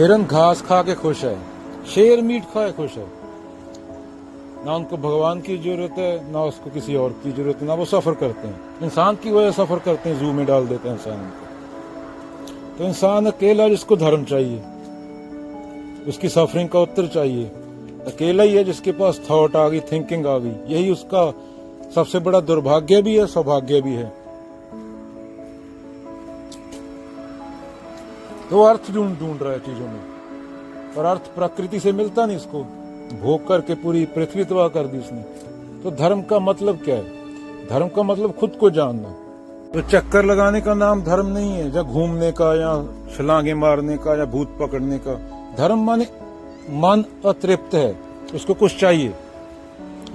हिरन घास खा के खुश है, शेर मीट खा के खुश है। ना उनको भगवान की जरूरत है, ना उसको किसी और की जरूरत है, ना वो सफर करते हैं। इंसान की वजह सफर करते हैं, जू में डाल देते हैं इंसान को। तो इंसान अकेला जिसको धर्म चाहिए, उसकी सफरिंग का उत्तर चाहिए, अकेला ही है जिसके पास थॉट आ गई, थिंकिंग आ गई। यही उसका सबसे बड़ा दुर्भाग्य भी है, सौभाग्य भी है। तो अर्थ ढूंढ रहा है चीजों में, पर अर्थ प्रकृति से मिलता नहीं। इसको भोग करके पूरी पृथ्वी तबाह कर दी उसने। तो धर्म का मतलब क्या है? धर्म का मतलब खुद को जानना। तो चक्कर लगाने का नाम धर्म नहीं है, या घूमने का, या छलांगे मारने का, या भूत पकड़ने का। धर्म माने मन अतृप्त है, उसको कुछ चाहिए,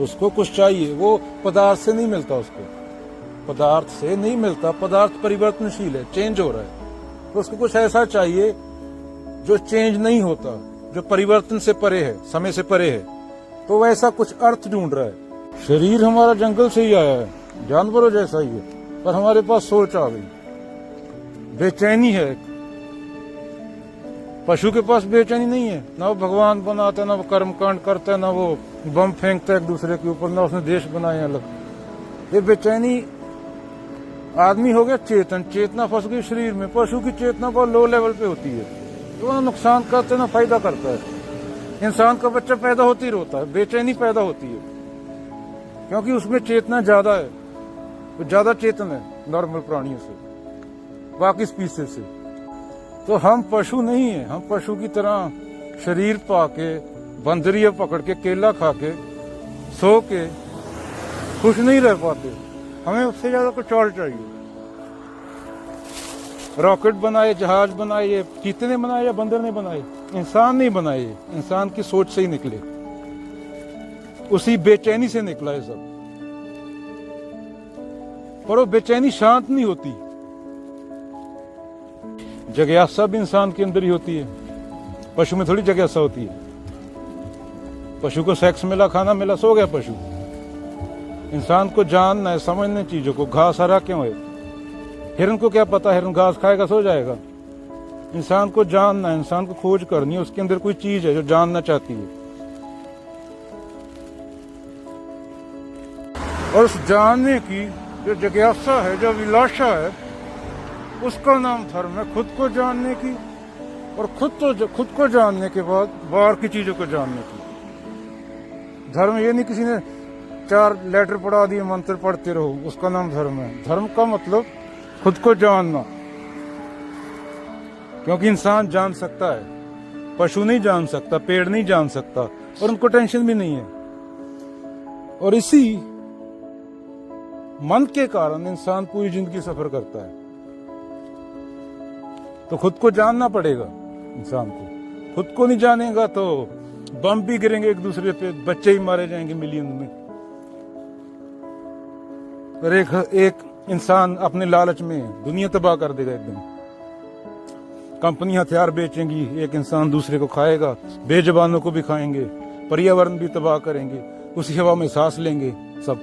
उसको कुछ चाहिए। वो पदार्थ से नहीं मिलता, उसको पदार्थ से नहीं मिलता। पदार्थ परिवर्तनशील है, चेंज हो रहा है। तो उसको कुछ ऐसा चाहिए जो चेंज नहीं होता, जो परिवर्तन से परे है, समय से परे है। तो वैसा कुछ अर्थ ढूंढ रहा है। शरीर हमारा जंगल से ही आया है, जानवरों जैसा ही है, पर हमारे पास सोच आ गई, बेचैनी है। पशु के पास बेचैनी नहीं है, ना वो भगवान बनाता है, ना वो कर्मकांड करता है, ना वो बम फेंकता है एक दूसरे के ऊपर, ना उसने देश बनाए अलग। ये बेचैनी आदमी हो गया चेतन, चेतना फंस गई शरीर में। पशु की चेतना बहुत लो लेवल पे होती है, तो वो नुकसान करते हैं, ना फायदा करता है। इंसान का बच्चा पैदा होते ही रोता है, बेचैनी पैदा होती है, क्योंकि उसमें चेतना ज्यादा है, वो ज्यादा चेतन है नॉर्मल प्राणियों से, बाकी स्पीसीज से। तो हम पशु नहीं है, हम पशु की तरह शरीर पाके, बंदरिया पकड़ के, केला खा के, सो के खुश नहीं रह पाते। हमें उससे ज्यादा कुछ और चाहिए। रॉकेट बनाए, जहाज बनाए, ये चीते ने बनाए या बंदर ने बनाए? इंसान नहीं बनाए। इंसान की सोच से ही निकले, उसी बेचैनी से निकला है सब। पर वो बेचैनी शांत नहीं होती। जिज्ञासा भी इंसान के अंदर ही होती है, पशु में थोड़ी जिज्ञासा होती है। पशु को सेक्स मिला, खाना मिला, सो गया पशु। इंसान को जानना है, समझना चीजों को। घास हरा क्यों है? हिरन को क्या पता, हिरन घास खाएगा सो जाएगा। इंसान को जानना है, इंसान को खोज करनी है, उसके अंदर कोई चीज है जो जानना चाहती है। और उस जानने की जो जिज्ञासा है, जो अभिलाषा है, उसका नाम धर्म है। खुद को जानने की, और खुद को जानने के बाद बाहर की चीजों को जानने की। धर्म ये नहीं किसी ने 4 लेटर पढ़ा दिए, मंत्र पढ़ते रहो, उसका नाम धर्म है। धर्म का मतलब खुद को जानना, क्योंकि इंसान जान सकता है, पशु नहीं जान सकता, पेड़ नहीं जान सकता, और उनको टेंशन भी नहीं है। और इसी मन के कारण इंसान पूरी जिंदगी सफर करता है। तो खुद को जानना पड़ेगा इंसान को। खुद को नहीं जानेगा तो बम भी गिरेंगे एक दूसरे पे, बच्चे ही मारे जाएंगे मिलियन में। और एक इंसान अपने लालच में दुनिया तबाह कर देगा एकदम। कंपनी हथियार बेचेंगी, एक इंसान दूसरे को खाएगा, बेजुबानों को भी खाएंगे, पर्यावरण भी तबाह करेंगे, उसी हवा में सांस लेंगे सब।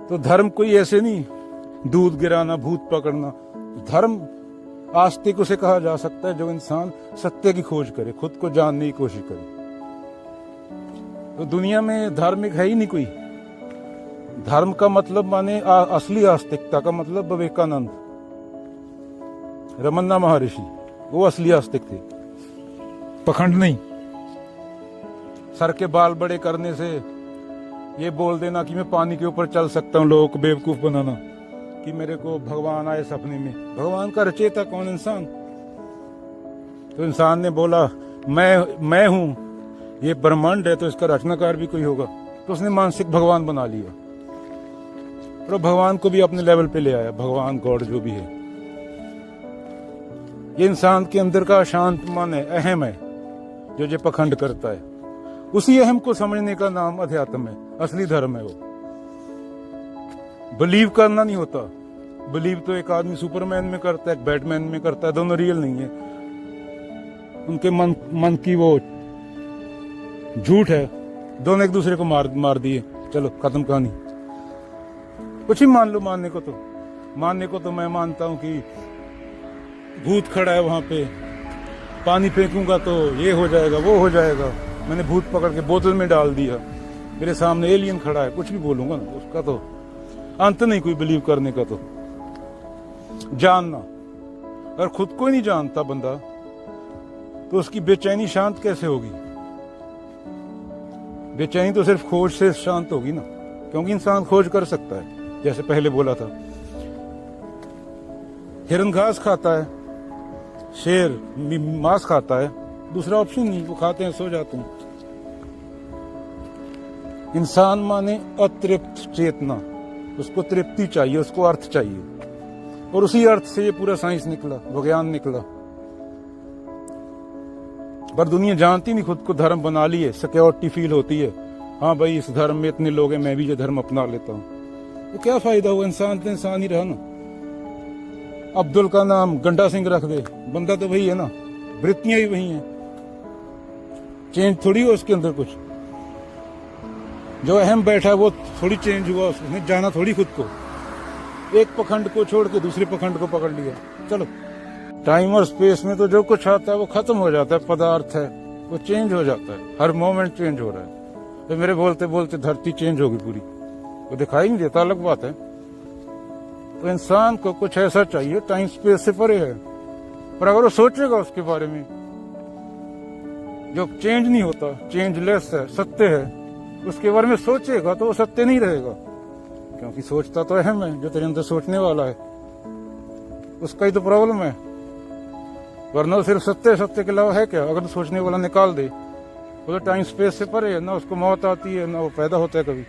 तो धर्म कोई ऐसे नहीं, दूध गिराना, भूत पकड़ना। धर्म आस्तिक उसे कहा जा सकता है जो इंसान सत्य की खोज करे, खुद को जानने की कोशिश करे। तो दुनिया में धार्मिक है ही नहीं कोई। धर्म का मतलब माने असली आस्तिकता का मतलब विवेकानंद, रमन्ना महर्षि, वो असली आस्तिक थे, पखंड नहीं। सर के बाल बड़े करने से ये बोल देना कि मैं पानी के ऊपर चल सकता हूँ, लोगों को बेवकूफ बनाना कि मेरे को भगवान आए सपने में। भगवान का रचयिता कौन? इंसान। तो इंसान ने बोला मैं हूं, ये ब्रह्मांड है, तो इसका रचनाकार भी कोई होगा। तो उसने मानसिक भगवान बना लिया, और भगवान को भी अपने लेवल पे ले आया, भगवान गॉड जो भी है। ये इंसान के अंदर का अशांत मन है, अहम है, जो ये पखंड करता है। उसी अहम को समझने का नाम अध्यात्म है, असली धर्म है। वो बिलीव करना नहीं होता। बिलीव तो एक आदमी सुपरमैन में करता है, एक बैटमैन में करता है, दोनों रियल नहीं है। उनके मन की वो झूठ है, दोनों एक दूसरे को मार दिए, चलो खत्म कहानी। कुछ ही मान लो। मानने को तो मैं मानता हूं कि भूत खड़ा है वहां पे, पानी फेंकूंगा तो ये हो जाएगा, वो हो जाएगा, मैंने भूत पकड़ के बोतल में डाल दिया, मेरे सामने एलियन खड़ा है, कुछ भी बोलूंगा ना, उसका तो अंत नहीं कोई बिलीव करने का। तो जानना, अगर खुद को ही नहीं जानता बंदा तो उसकी बेचैनी शांत कैसे होगी? बेचैनी तो सिर्फ खोज से शांत होगी ना, क्योंकि इंसान खोज कर सकता है। जैसे पहले बोला था, हिरन घास खाता है, शेर मांस खाता है, दूसरा ऑप्शन नहीं, वो खाते हैं, सो जाते हैं। इंसान माने अतृप्त चेतना, उसको तृप्ति चाहिए, उसको अर्थ चाहिए, और उसी अर्थ से ये पूरा साइंस निकला, विज्ञान निकला। पर दुनिया जानती नहीं, खुद को धर्म बना लिए, सिक्योरिटी फील होती है, हाँ भाई इस धर्म में इतने लोग हैं, मैं भी ये धर्म अपना लेता हूँ। तो क्या फायदा हुआ? इंसान तो इंसान ही रहा ना। अब्दुल का नाम गंडा सिंह रख दे, बंदा तो वही है ना, वृत्तियां ही वही हैं, चेंज थोड़ी हो उसके अंदर कुछ। जो अहम बैठा है वो थोड़ी चेंज हुआ, उसने जाना थोड़ी खुद को, एक पखंड को छोड़ के दूसरे पखंड को पकड़ लिया। चलो, टाइम और स्पेस में तो जो कुछ आता है वो खत्म हो जाता है, पदार्थ है वो चेंज हो जाता है, हर मोमेंट चेंज हो रहा है। तो मेरे बोलते बोलते धरती चेंज होगी पूरी, वो दिखाई नहीं देता, अलग बात है। तो इंसान को कुछ ऐसा चाहिए, टाइम स्पेस से परे है, पर अगर वो सोचेगा उसके बारे में, जो चेंज नहीं होता, चेंजलेस है, सत्य है, उसके बारे में सोचेगा तो वो सत्य नहीं रहेगा, क्योंकि सोचता तो अहम है, जो तेरे अंदर सोचने वाला है उसका ही तो प्रॉब्लम है। वरना सिर्फ सत्य, सत्य के अलावा है क्या? अगर तो सोचने वाला निकाल दे, वो तो टाइम स्पेस से परे है ना, उसको मौत आती है ना वो पैदा होता है कभी।